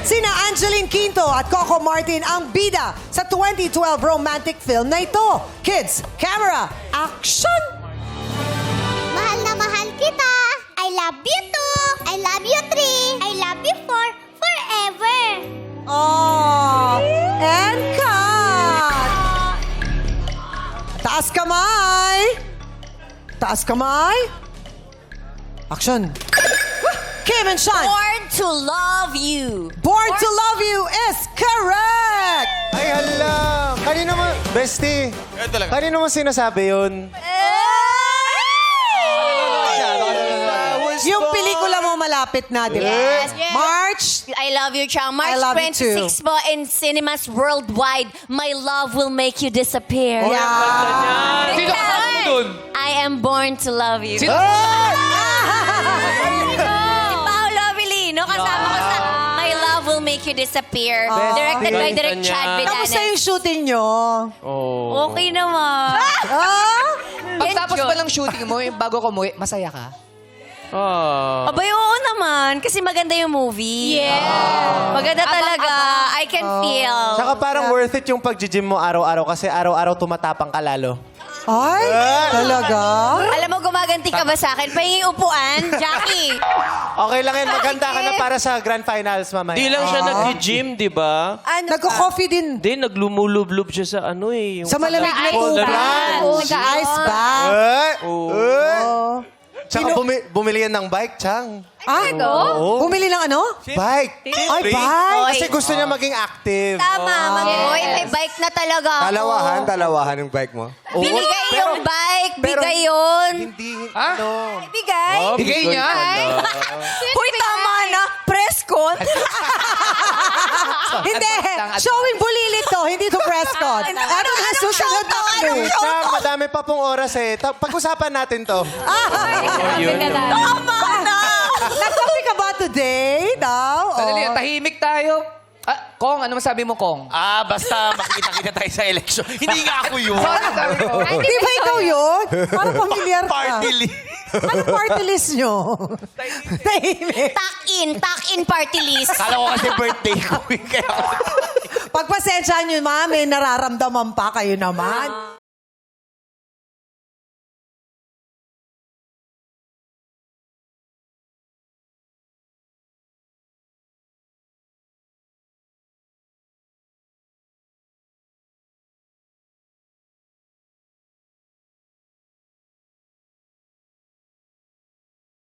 Sina Angeline Quinto at Coco Martin ang bida sa 2012 romantic film na ito. Kids, camera, action! Mahal na mahal kita. I love you too. I love you three. I love you forever. Oh, and cut! Taas kamay! Taas kamay! Action! Kim and Sean! Born to love you. Born to Love You is correct! Ay, hala! Kanino mo, bestie? Kanino mo sinasabi yun? Yung pelikula mo malapit na, di ba? Yes. March! I love you, Chang. March I love you 26 po in cinemas worldwide. My love will make you disappear. Yeah! Sino kasama mo dun? I am born to love you. Sino? Si Paolo Avellino, kasama ko sa My Love Will Make You Disappear. Directed by Direk Chad Kamusta yung Villanes. shooting nyo? Okay naman. Ah? Pagtapos pa lang shooting mo, yung bago ko umuwi, masaya ka? Abay, oo naman. Kasi maganda yung movie. Yeah. Maganda talaga. I can feel. Tsaka parang worth it yung pag-gym mo araw-araw kasi araw-araw tumatapang ka lalo. Ay, talaga? Alam mo, gumaganti ka ba sa akin? Pahingi upuan, Jackie. Okay lang yan, maganda ka na para sa grand finals mamaya. Di lang siya nag-gym, di ba? Nagko-coffee din. Hindi, naglumulublob siya sa ano eh. Yung Sa malamig na Ice tubig. bath. Nag-ice bath. Oh. Tsaka bumili yan ng bike, Chang. Bumili ng ano? Bike. Ay, bike. Kasi gusto niya maging active. Tama, mag-boy. May bike na talaga ako. Dalawahan yung bike mo. Binigay yung bike. Bigay yun. Hindi, Ha? ano. Bigay. Bigay niya? Hoy, tama na. Press con. Hindi. Showing bulilit to, hindi to press con. Ano na susunod na ano? Chang, madami pa pong oras eh. Pag-usapan natin to. Tama na. Nag-coffee ka ba today? Daw? Sandali, tahimik tayo. Kong, ano masabi mo, Kong? Basta makita-kita tayo sa eleksyon. Hindi nga ako yun. Sorry, sabi ko. Di ba ikaw yun? Parang pamilyar ka. Party list. Ano party list nyo? Tahimik. Tuck in party list. Kala ko kasi birthday ko. Kaya Pagpasensya nyo, ma, may nararamdaman pa kayo naman.